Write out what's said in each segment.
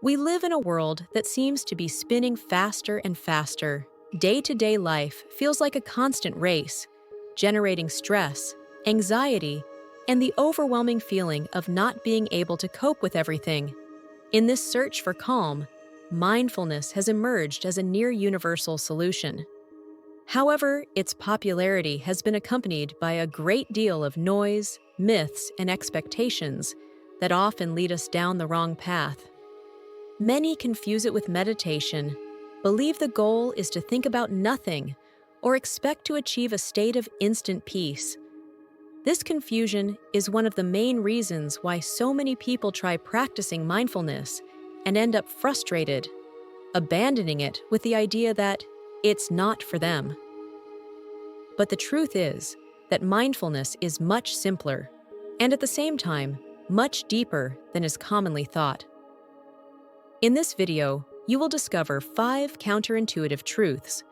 We live in a world that seems to be spinning faster and faster. Day-to-day life feels like a constant race, generating stress, anxiety, and the overwhelming feeling of not being able to cope with everything. In this search for calm, mindfulness has emerged as a near-universal solution. However, its popularity has been accompanied by a great deal of noise, myths, and expectations that often lead us down the wrong path. Many confuse it with meditation, believe the goal is to think about nothing, or expect to achieve a state of instant peace. This confusion is one of the main reasons why so many people try practicing mindfulness and end up frustrated, abandoning it with the idea that it's not for them. But the truth is that mindfulness is much simpler, and at the same time, much deeper than is commonly thought. In this video, you will discover 5 counterintuitive truths,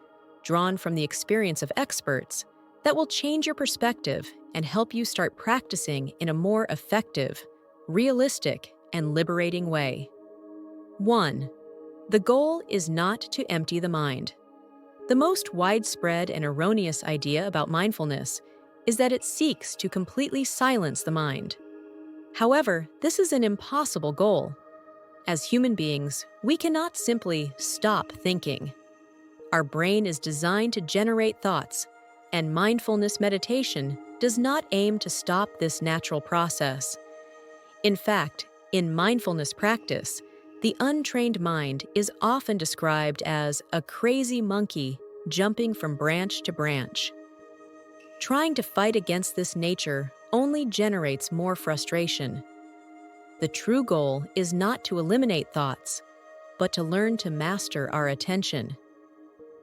drawn from the experience of experts, that will change your perspective and help you start practicing in a more effective, realistic, and liberating way. 1. The goal is not to empty the mind. The most widespread and erroneous idea about mindfulness is that it seeks to completely silence the mind. However, this is an impossible goal. As human beings, we cannot simply stop thinking. Our brain is designed to generate thoughts, and mindfulness meditation does not aim to stop this natural process. In fact, in mindfulness practice, the untrained mind is often described as a crazy monkey jumping from branch to branch. Trying to fight against this nature only generates more frustration. The true goal is not to eliminate thoughts, but to learn to master our attention.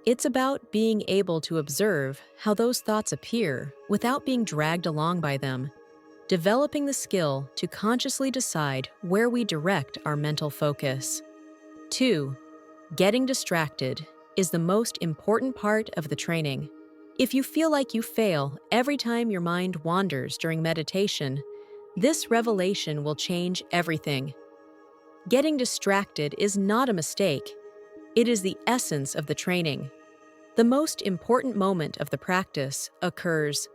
It's about being able to observe how those thoughts appear without being dragged along by them, developing the skill to consciously decide where we direct our mental focus. 2. Getting distracted is the most important part of the training. If you feel like you fail every time your mind wanders during meditation, this revelation will change everything. Getting distracted is not a mistake. It is the essence of the training. The most important moment of the practice occurs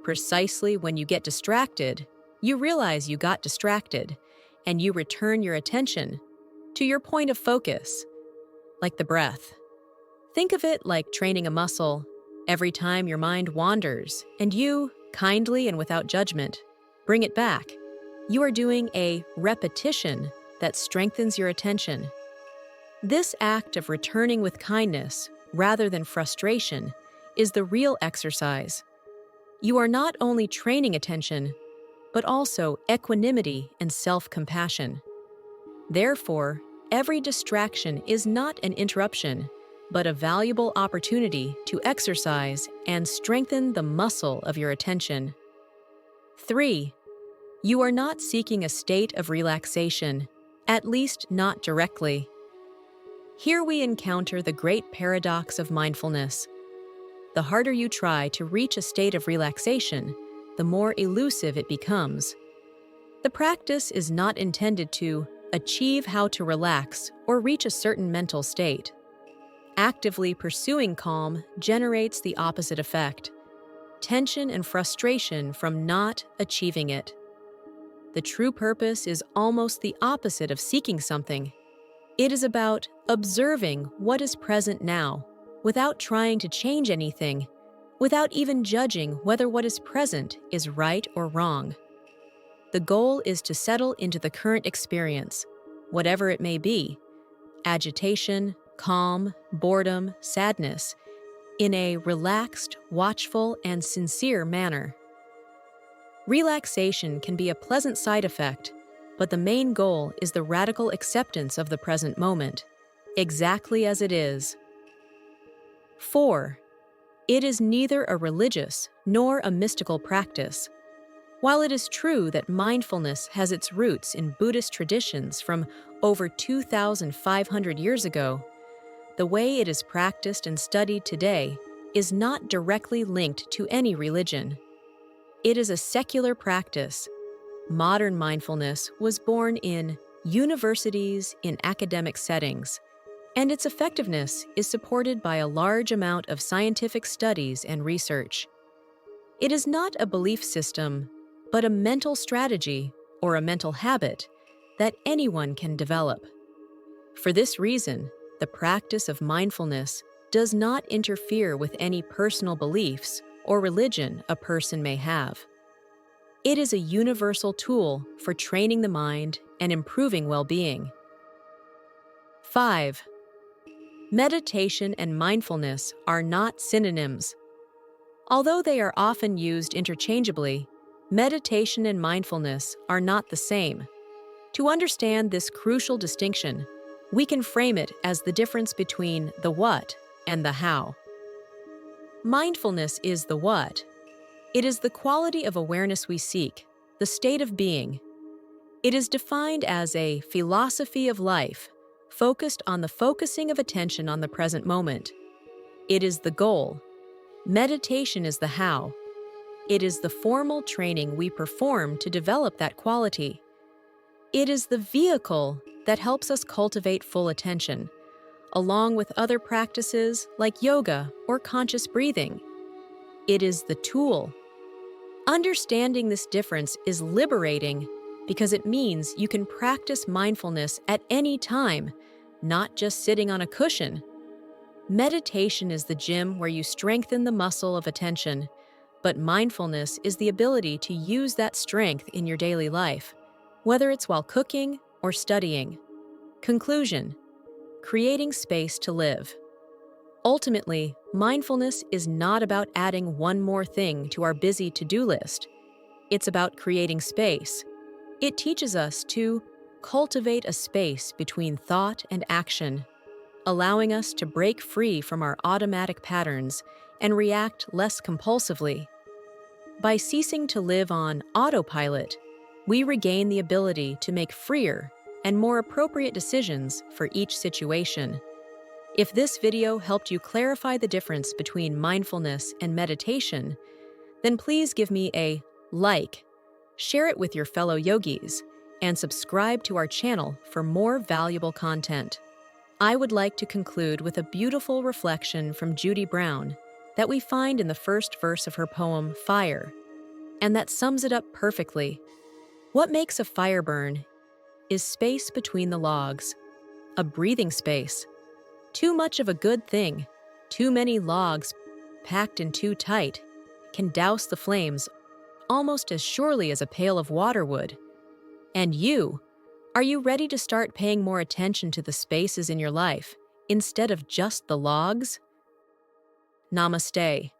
precisely when you get distracted. You realize you got distracted, and you return your attention to your point of focus, like the breath. Think of it like training a muscle. Every time your mind wanders, and you, kindly and without judgment, bring it back, you are doing a repetition that strengthens your attention. This act of returning with kindness, rather than frustration, is the real exercise. You are not only training attention, but also equanimity and self-compassion. Therefore, every distraction is not an interruption, but a valuable opportunity to exercise and strengthen the muscle of your attention. 3. You are not seeking a state of relaxation, at least not directly. Here we encounter the great paradox of mindfulness. The harder you try to reach a state of relaxation, the more elusive it becomes. The practice is not intended to achieve how to relax or reach a certain mental state. Actively pursuing calm generates the opposite effect: tension and frustration from not achieving it. The true purpose is almost the opposite of seeking something. It is about observing what is present now, without trying to change anything, without even judging whether what is present is right or wrong. The goal is to settle into the current experience, whatever it may be: agitation, calm, boredom, sadness, in a relaxed, watchful, and sincere manner. Relaxation can be a pleasant side effect, but the main goal is the radical acceptance of the present moment, exactly as it is. 4. It is neither a religious nor a mystical practice. While it is true that mindfulness has its roots in Buddhist traditions from over 2,500 years ago, the way it is practiced and studied today is not directly linked to any religion. It is a secular practice. Modern mindfulness was born in universities, in academic settings, and its effectiveness is supported by a large amount of scientific studies and research. It is not a belief system, but a mental strategy or a mental habit that anyone can develop. For this reason, the practice of mindfulness does not interfere with any personal beliefs or religion a person may have. It is a universal tool for training the mind and improving well-being. 5. Meditation and mindfulness are not synonyms. Although they are often used interchangeably, meditation and mindfulness are not the same. To understand this crucial distinction, we can frame it as the difference between the what and the how. Mindfulness is the what. It is the quality of awareness we seek, the state of being. It is defined as a philosophy of life, focused on the focusing of attention on the present moment. It is the goal. Meditation is the how. It is the formal training we perform to develop that quality. It is the vehicle that helps us cultivate full attention, along with other practices like yoga or conscious breathing. It is the tool. Understanding this difference is liberating because it means you can practice mindfulness at any time, not just sitting on a cushion. Meditation is the gym where you strengthen the muscle of attention, but mindfulness is the ability to use that strength in your daily life, whether it's while cooking or studying. Conclusion: creating space to live. Ultimately, mindfulness is not about adding one more thing to our busy to-do list. It's about creating space. It teaches us to cultivate a space between thought and action, allowing us to break free from our automatic patterns and react less compulsively. By ceasing to live on autopilot, we regain the ability to make freer and more appropriate decisions for each situation. If this video helped you clarify the difference between mindfulness and meditation, then please give me a like, share it with your fellow yogis, and subscribe to our channel for more valuable content. I would like to conclude with a beautiful reflection from Judy Brown that we find in the first verse of her poem, Fire, and that sums it up perfectly. What makes a fire burn is space between the logs, a breathing space. Too much of a good thing, too many logs packed in too tight, can douse the flames almost as surely as a pail of water would. And you, are you ready to start paying more attention to the spaces in your life instead of just the logs? Namaste.